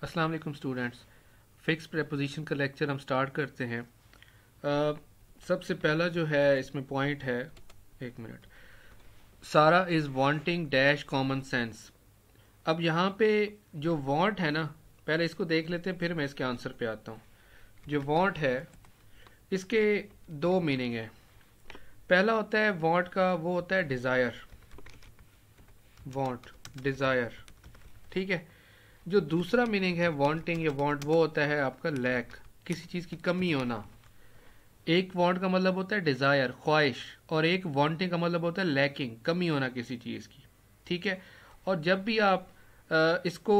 अस्सलाम वालेकुम students. Fix preposition का लेक्चर हम स्टार्ट करते हैं। सबसे पहला जो है इसमें पॉइंट है, एक मिनट। सारा is wanting dash common sense. अब यहाँ पे जो वांट है ना, पहले इसको देख लेते हैं फिर मैं इसके आंसर पे आता हूँ। जो वांट है इसके दो मीनिंग है। पहला होता है वांट का, वो होता है डिज़ायर, वांट डिज़ायर, ठीक है। जो दूसरा मीनिंग है वांटिंग या वांट, वो होता है आपका लैक, किसी चीज़ की कमी होना। एक वांट का मतलब होता है डिज़ायर, ख्वाहिश, और एक वांटिंग का मतलब होता है लैकिंग, कमी होना किसी चीज़ की, ठीक है। और जब भी आप इसको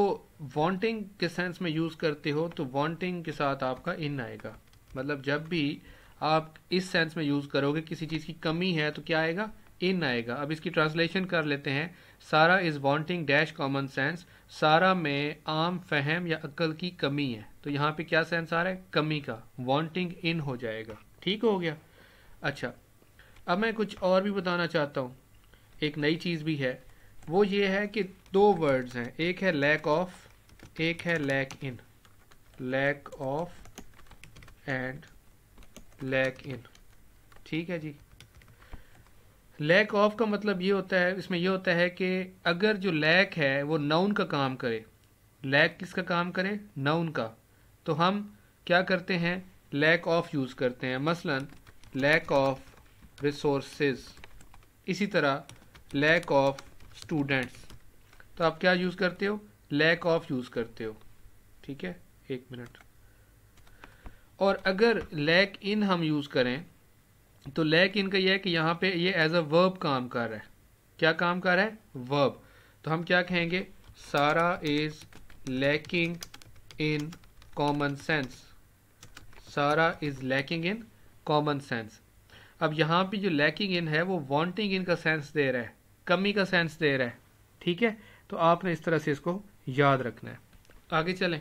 वांटिंग के सेंस में यूज़ करते हो तो वांटिंग के साथ आपका इन आएगा। मतलब जब भी आप इस सेंस में यूज़ करोगे किसी चीज़ की कमी है तो क्या आएगा, इन आएगा। अब इसकी ट्रांसलेशन कर लेते हैं। सारा is wanting dash common sense. सारा में आम फहम या अक्ल की कमी है, तो यहाँ पे क्या सेंस आ रहा है, कमी का, वांटिंग इन हो जाएगा। ठीक हो गया। अच्छा, अब मैं कुछ और भी बताना चाहता हूँ। एक नई चीज़ भी है, वो ये है कि दो वर्ड्स हैं, एक है लैक ऑफ, एक है lack in. Lack of and lack in, ठीक है जी। लैक ऑफ का मतलब ये होता है, इसमें ये होता है कि अगर जो लैक है वो नाउन का काम करे, लैक किसका काम करे, नाउन का, तो हम क्या करते हैं, लैक ऑफ यूज़ करते हैं। मसलन लैक ऑफ रिसोर्सेज, इसी तरह लैक ऑफ स्टूडेंट्स, तो आप क्या यूज़ करते हो, लैक ऑफ यूज़ करते हो, ठीक है। एक मिनट। और अगर लैक इन हम यूज़ करें तो लैक इन का यह है कि यहाँ पे ये एज अ वर्ब काम कर रहा है। क्या काम कर रहा है, वर्ब। तो हम क्या कहेंगे, Sara is lacking in common sense. Sara is lacking in common sense. अब यहाँ पे जो लैकिंग इन है वो वांटिंग इन का सेंस दे रहा है, कमी का सेंस दे रहा है, ठीक है। तो आपने इस तरह से इसको याद रखना है। आगे चलें।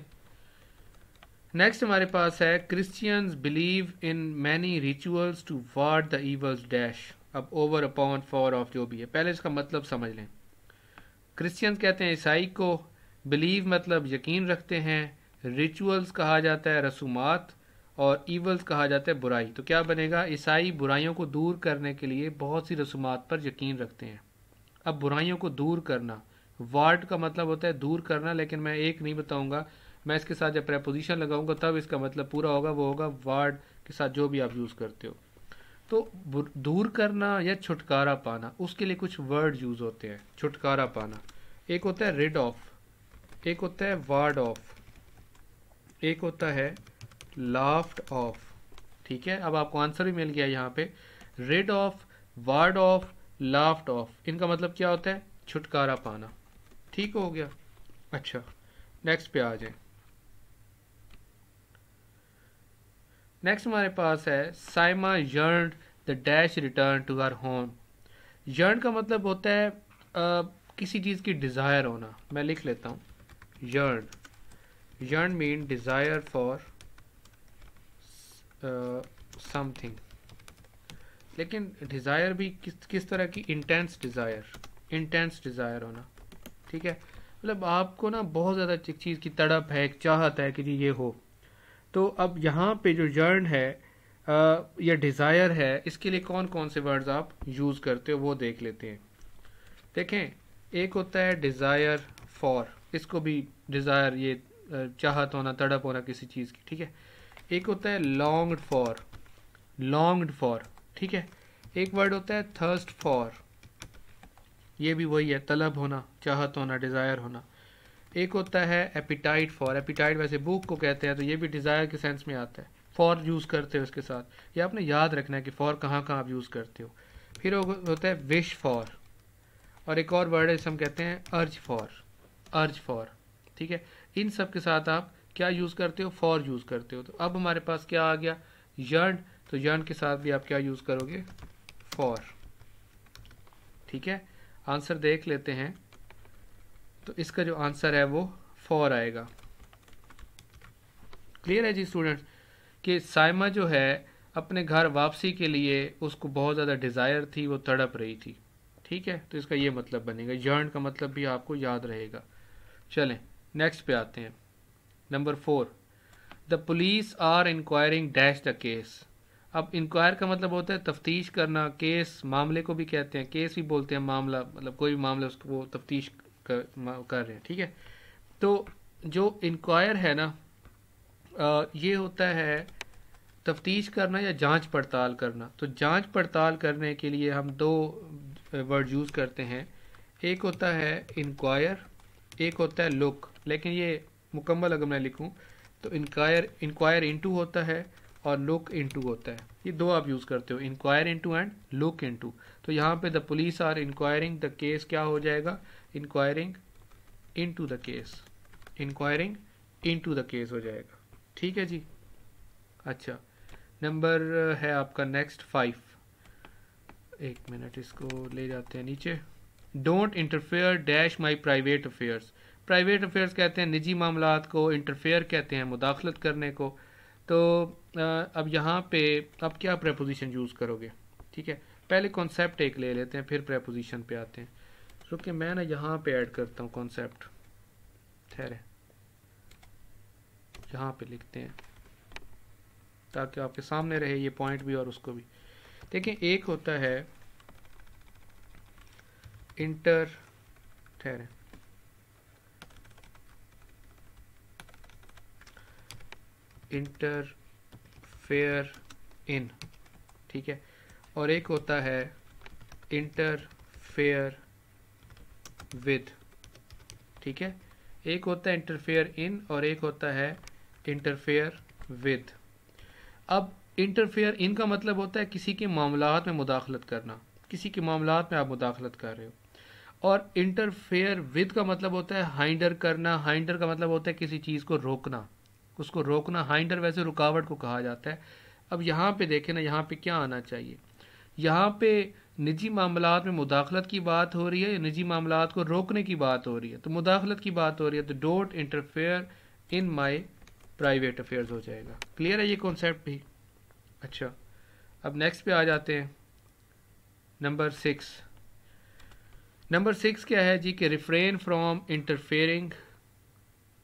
नेक्स्ट हमारे पास है Christians believe in many rituals to ward the evils dash. अब ओवर अपॉन फॉर ऑफ जो भी है, पहले इसका मतलब समझ लें। क्रिश्चियंस कहते हैं ईसाई को, बिलीव मतलब यकीन रखते हैं, रिचुअल्स कहा जाता है रसूमात, और ईवल्स कहा जाता है बुराई। तो क्या बनेगा, ईसाई बुराइयों को दूर करने के लिए बहुत सी रसूमात पर यकीन रखते हैं। अब बुराइयों को दूर करना, वार्ड का मतलब होता है दूर करना, लेकिन मैं एक नहीं बताऊंगा, मैं इसके साथ जब प्रेपोजिशन लगाऊंगा तब इसका मतलब पूरा होगा, वो होगा वार्ड के साथ जो भी आप यूज़ करते हो। तो दूर करना या छुटकारा पाना, उसके लिए कुछ वर्ड यूज़ होते हैं। छुटकारा पाना, एक होता है रिड ऑफ, एक होता है वार्ड ऑफ, एक होता है लाफ्ड ऑफ, ठीक है। अब आपको आंसर भी मिल गया यहाँ पे, rid off, ward off, laughed off, इनका मतलब क्या होता है, छुटकारा पाना। ठीक हो गया। अच्छा, नेक्स्ट पे आ जाए। नेक्स्ट हमारे पास है Saima yearned the dash return to her home. Yearn का मतलब होता है किसी चीज़ की डिज़ायर होना। मैं लिख लेता हूँ, yearn, yearn mean desire for something. लेकिन डिज़ायर भी किस तरह की, इंटेंस डिज़ायर, इंटेंस डिज़ायर होना, ठीक है। मतलब आपको ना बहुत ज़्यादा चीज़ की तड़प है, एक चाहत है कि जी ये हो। तो अब यहाँ पे जो यर्न है या डिज़ायर है, इसके लिए कौन कौन से वर्ड्स आप यूज़ करते हो वो देख लेते हैं। देखें, एक होता है डिज़ायर फॉर, इसको भी डिज़ायर, ये चाहत होना, तड़प होना किसी चीज़ की, ठीक है। एक होता है लॉन्ग्ड फॉर, लॉन्ग्ड फॉर, ठीक है। एक वर्ड होता है थर्स्ट फॉर, ये भी वही है, तलब होना, चाहत होना, डिज़ायर होना। एक होता है एपिटाइट फॉर, एपिटाइट वैसे भूख को कहते हैं, तो ये भी डिज़ायर के सेंस में आता है, फॉर यूज़ करते हो इसके साथ। ये आपने याद रखना है कि फॉर कहाँ कहाँ आप यूज़ करते हो। फिर होता है विश फॉर, और एक और वर्ड है जिसे हम कहते हैं अर्ज फॉर, अर्ज फॉर, ठीक है। इन सब के साथ आप क्या यूज़ करते हो, फॉर यूज़ करते हो। तो अब हमारे पास क्या आ गया, यर्न, तो यर्न के साथ भी आप क्या यूज़ करोगे, फॉर, ठीक है। आंसर देख लेते हैं। तो इसका जो आंसर है वो फॉर आएगा। क्लियर है जी स्टूडेंट्स, कि साइमा जो है अपने घर वापसी के लिए उसको बहुत ज़्यादा डिज़ायर थी, वो तड़प रही थी, ठीक है। तो इसका ये मतलब बनेगा, यर्न का मतलब भी आपको याद रहेगा। चलें नेक्स्ट पे आते हैं। Number 4, the police are inquiring dash the case. अब इंक्वायर का मतलब होता है तफ्तीश करना, केस मामले को भी कहते हैं, केस भी बोलते हैं मामला, मतलब कोई भी मामला उसको वो तफ्तीश कर रहे हैं, ठीक है। तो जो इंक्वायर है ना, ये होता है तफ्तीश करना या जांच पड़ताल करना। तो जांच पड़ताल करने के लिए हम दो वर्ड यूज़ करते हैं, एक होता है इंक्वायर, एक होता है लुक। लेकिन ये मुकम्मल अगर मैं लिखूं तो इंक्वायर इनटू होता है और लुक इनटू होता है, ये दो आप यूज़ करते हो, inquire into and look into. तो यहाँ पे the police are inquiring the case क्या हो जाएगा, inquiring into the case, inquiring into the case हो जाएगा, ठीक है जी। अच्छा, नंबर है आपका नेक्स्ट 5, एक मिनट इसको ले जाते हैं नीचे। Don't interfere dash my private affairs. Private affairs कहते हैं निजी मामलात को, इंटरफेयर कहते हैं मुदाखलत करने को। तो अब यहाँ पे अब क्या प्रेपोजिशन यूज़ करोगे, ठीक है। पहले कॉन्सेप्ट एक ले लेते हैं, फिर प्रेपोजिशन पे आते हैं। क्योंकि मैं ना यहाँ पे ऐड करता हूँ कॉन्सेप्ट, ठहरे यहाँ पे लिखते हैं ताकि आपके सामने रहे ये पॉइंट भी और उसको भी। देखिए, एक होता है इंटर, ठहरे, इंटरफेयर इन, ठीक है, और एक होता है इंटरफेयर विद, ठीक है। एक होता है इंटरफेयर इन और एक होता है इंटरफेयर विद। अब इंटरफेयर इन का मतलब होता है किसी के मामलात में मुदाखलत करना, किसी के मामलात में आप मुदाखलत कर रहे हो। और इंटरफेयर विद का मतलब होता है हाइंडर करना, हाइंडर का मतलब होता है किसी चीज़ को रोकना, उसको रोकना। हाइंडर वैसे रुकावट को कहा जाता है। अब यहाँ पे देखें ना, यहाँ पे क्या आना चाहिए, यहाँ पे निजी मामलात में मुदाखलत की बात हो रही है या निजी मामलात को रोकने की बात हो रही है, तो मुदाखलत की बात हो रही है, तो don't interfere in my private affairs हो जाएगा। क्लियर है ये कॉन्सेप्ट भी। अच्छा, अब नेक्स्ट पे आ जाते हैं, नंबर 6। नंबर 6 क्या है जी, कि refrain from interfering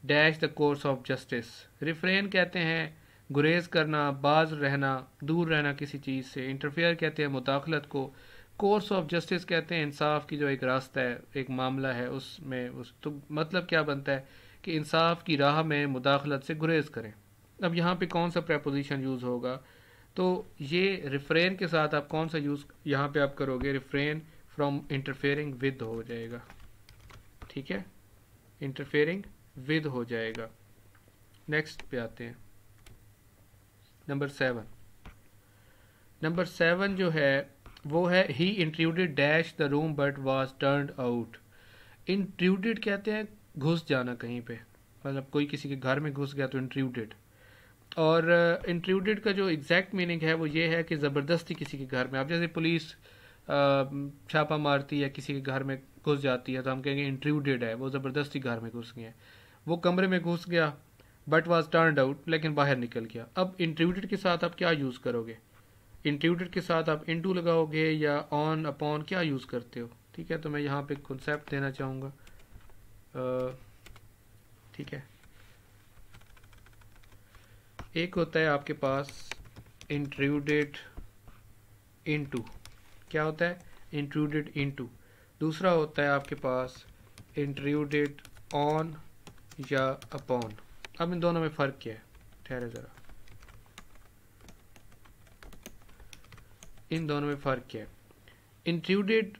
dash the course of justice. Refrain कहते हैं गुरेज करना, बाज रहना, दूर रहना किसी चीज़ से। इंटरफेयर कहते हैं मुदाखलत को। कोर्स ऑफ जस्टिस कहते हैं इंसाफ की जो एक रास्ता है, एक मामला है उसमें, उस तो मतलब क्या बनता है कि इंसाफ की राह में मुदाखलत से गुरेज करें। अब यहाँ पे कौन सा प्रेपोजिशन यूज़ होगा, तो ये रिफ्रेन के साथ आप कौन सा यूज़ यहाँ पे आप करोगे, रिफ्रेन फ्रॉम इंटरफेयरिंग विद हो जाएगा, ठीक है, इंटरफेयरिंग विद हो जाएगा। नेक्स्ट पे आते हैं, नंबर 7। नंबर 7 जो है वो है ही intruded dash the room but was turned out. Intruded कहते हैं घुस जाना कहीं पे, मतलब कोई किसी के घर में घुस गया तो इंट्रूडेड। और इंट्रूडेड का जो एग्जैक्ट मीनिंग है वो ये है कि ज़बरदस्ती किसी के घर में, अब जैसे पुलिस छापा मारती है किसी के घर में घुस जाती है तो हम कहेंगे इंट्रूडेड है, वो ज़बरदस्ती घर में घुस गए, वो कमरे में घुस गया बट वाज टर्न्ड आउट, लेकिन बाहर निकल गया। अब इंट्रूडेड के साथ आप क्या यूज़ करोगे, इंट्रूडेड के साथ आप इनटू लगाओगे या ऑन अपॉन, क्या यूज़ करते हो, ठीक है। तो मैं यहाँ पे कॉन्सेप्ट देना चाहूँगा, ठीक है। एक होता है आपके पास इंट्रूडेड इनटू, क्या होता है, इंट्रूडेड इनटू। दूसरा होता है आपके पास इंट्रूडेड ऑन या अपॉन। अब इन दोनों में फ़र्क क्या है, ठहरे ज़रा, इन दोनों में फ़र्क क्या है। इंट्रूडेड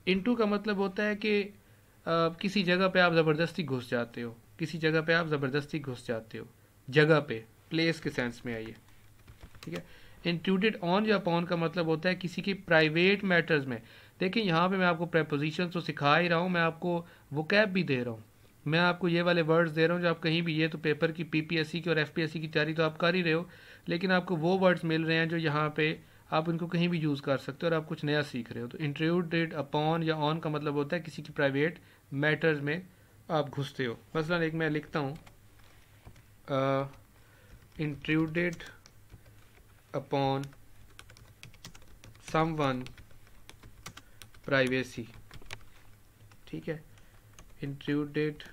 इनटू का मतलब होता है कि किसी जगह पे आप ज़बरदस्ती घुस जाते हो, किसी जगह पे आप ज़बरदस्ती घुस जाते हो, जगह पे, प्लेस के सेंस में आइए, ठीक है। इंट्रूडेड ऑन या अपॉन का मतलब होता है किसी की प्राइवेट मैटर्स में। देखिए यहाँ पे मैं आपको प्रेपोजिशन तो सिखा ही रहा हूँ, मैं आपको वोकैब भी दे रहा हूँ, मैं आपको ये वाले वर्ड्स दे रहा हूँ जो आप कहीं भी, ये तो पेपर की पीपीएससी की और एफपीएससी की तैयारी तो आप कर ही रहे हो, लेकिन आपको वो वर्ड्स मिल रहे हैं जो यहाँ पे आप इनको कहीं भी यूज़ कर सकते हो और आप कुछ नया सीख रहे हो। तो इंट्रूडेड अपॉन या ऑन का मतलब होता है किसी की प्राइवेट मैटर्स में आप घुसते हो। मसलन एक मैं लिखता हूँ, इंट्रूडेड अपॉन समवन प्राइवेसी, ठीक है, इंट्रूडेड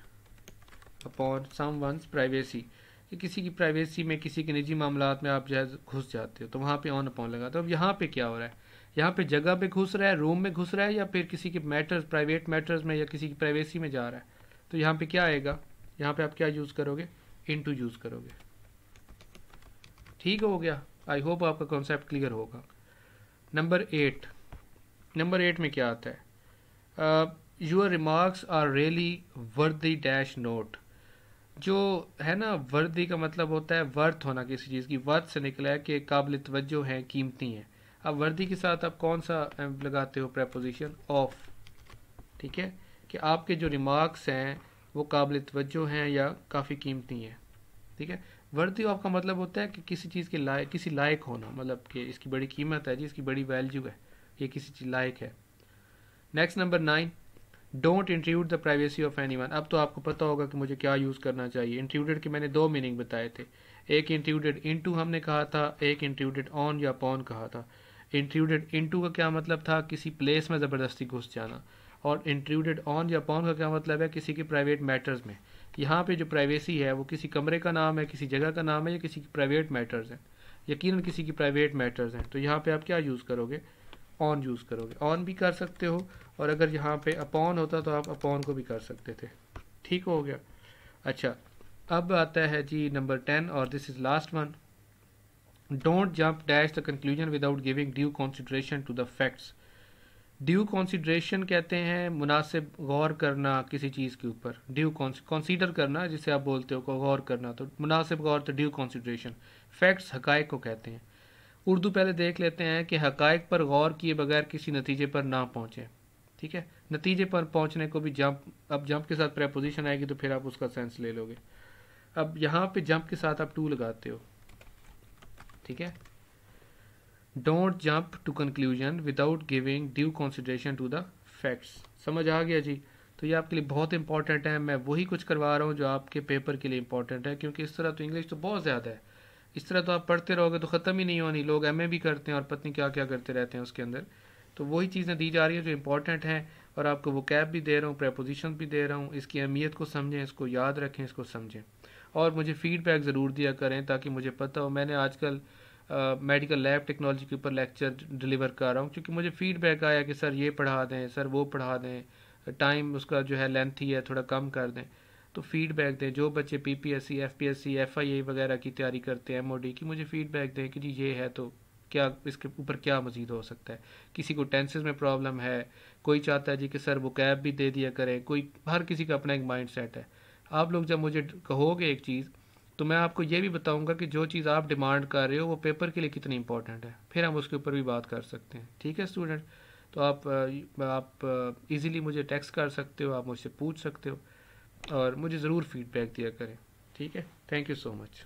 अपॉन समवन्स प्राइवेसी, कि किसी की प्राइवेसी में, किसी के निजी मामलात में आप जो है घुस जाते हो, तो वहाँ पे ऑन अपॉन लगा। तो अब यहाँ पे क्या हो रहा है, यहाँ पे जगह पे घुस रहा है, रूम में घुस रहा है, या फिर किसी के मैटर्स, प्राइवेट मैटर्स में, या किसी की प्राइवेसी में जा रहा है। तो यहाँ पे क्या आएगा, यहाँ पे आप क्या यूज़ करोगे, इनटू यूज़ करोगे। ठीक हो गया, आई होप आपका कॉन्सेप्ट क्लियर होगा। नंबर 8, नंबर 8 में क्या आता है, योर रिमार्क्स आर रियली वर्दी डैश नोट। जो है ना, वर्दी का मतलब होता है वर्थ होना, किसी चीज़ की वर्थ से निकला है कि काबिल तवज्जो है, कीमती है। अब वर्दी के साथ आप कौन सा लगाते हो, प्रेपोजिशन ऑफ। ठीक है, कि आपके जो रिमार्क्स हैं वो काबिल तवज्जो हैं या काफ़ी कीमती हैं। ठीक है, वर्दी ऑफ का मतलब होता है कि किसी चीज़ के लायक, किसी लायक होना, मतलब कि इसकी बड़ी कीमत है जी, इसकी बड़ी वैल्यू है, ये किसी चीज़ लायक है। Next number 9, don't intrude the privacy of any one. अब तो आपको पता होगा कि मुझे क्या यूज़ करना चाहिए। इंट्रूडेड के मैंने 2 मीनिंग बताए थे, एक इंट्रूडेड इनटू हमने कहा था, एक इंट्रूडेड ऑन या अपॉन कहा था। इंट्रूडेड इनटू का क्या मतलब था, किसी प्लेस में ज़बरदस्ती घुस जाना, और इंट्रूडेड ऑन या अपॉन का क्या मतलब है, किसी के प्राइवेट मैटर्स में। यहाँ पे जो प्राइवेसी है वो किसी कमरे का नाम है, किसी जगह का नाम है, या किसी की प्राइवेट मैटर्स हैं, यकीनन किसी की प्राइवेट मैटर्स हैं। तो यहाँ पे आप क्या यूज़ करोगे, ऑन यूज़ करोगे। ऑन भी कर सकते हो, और अगर यहाँ पे अपॉन होता तो आप अपॉन को भी कर सकते थे। ठीक हो गया। अच्छा, अब आता है जी नंबर 10, और this is last one. Don't jump dash the conclusion without giving due consideration to the facts. Due consideration कहते हैं मुनासिब गौर करना किसी चीज़ के ऊपर, ड्यू कंसीडर करना जिसे आप बोलते हो, को गौर करना, तो मुनासिब गौर तो ड्यू कंसिडरेशन। फैक्ट्स हकायक को कहते हैं। उर्दू पहले देख लेते हैं कि हकायक पर गौर किए बगैर किसी नतीजे पर ना पहुँचे। ठीक है, नतीजे पर पहुंचने को भी जंप, अब जंप के साथ प्रेपोजिशन आएगी तो फिर आप उसका सेंस ले लोगे। अब यहाँ पे जंप के साथ आप टू लगाते हो। ठीक है, don't jump to conclusion without giving due consideration to the facts. समझ आ गया जी। तो ये आपके लिए बहुत इंपॉर्टेंट है, मैं वही कुछ करवा रहा हूँ जो आपके पेपर के लिए इंपॉर्टेंट है, क्योंकि इस तरह तो इंग्लिश तो बहुत ज़्यादा है, इस तरह तो आप पढ़ते रहोगे तो ख़त्म ही नहीं होनी। लोग एमए भी करते हैं और पत्नी क्या क्या करते रहते हैं उसके अंदर। तो वही चीज़ें दी जा रही है जो इंपॉर्टेंट हैं, और आपको वो कैब भी दे रहा हूँ, प्रेपोजिशन भी दे रहा हूँ। इसकी अहमियत को समझें, इसको याद रखें, इसको समझें, और मुझे फीडबैक ज़रूर दिया करें ताकि मुझे पता हो। मैंने आजकल मेडिकल लैब टेक्नोलॉजी के ऊपर लेक्चर डिलीवर कर रहा हूँ, क्योंकि मुझे फीडबैक आया कि सर ये पढ़ा दें, सर वो पढ़ा दें, टाइम उसका जो है लेंथी है, थोड़ा कम कर दें। तो फीडबैक दें। जो बच्चे पीपीएससी, एफपीएससी, एफआईए वगैरह की तैयारी करते हैं, एमओडी की, मुझे फीडबैक दें कि जी ये है तो क्या इसके ऊपर क्या मजीद हो सकता है। किसी को टेंसेस में प्रॉब्लम है, कोई चाहता है जी कि सर वो कैब भी दे दिया करें, कोई, हर किसी का अपना एक माइंड सेट है। आप लोग जब मुझे कहोगे एक चीज़, तो मैं आपको ये भी बताऊंगा कि जो चीज़ आप डिमांड कर रहे हो वो पेपर के लिए कितनी इंपॉर्टेंट है, फिर हम उसके ऊपर भी बात कर सकते हैं। ठीक है स्टूडेंट, तो आप इजीली मुझे टेक्स्ट कर सकते हो, आप मुझसे पूछ सकते हो, और मुझे ज़रूर फीडबैक दिया करें। ठीक है, थैंक यू सो मच।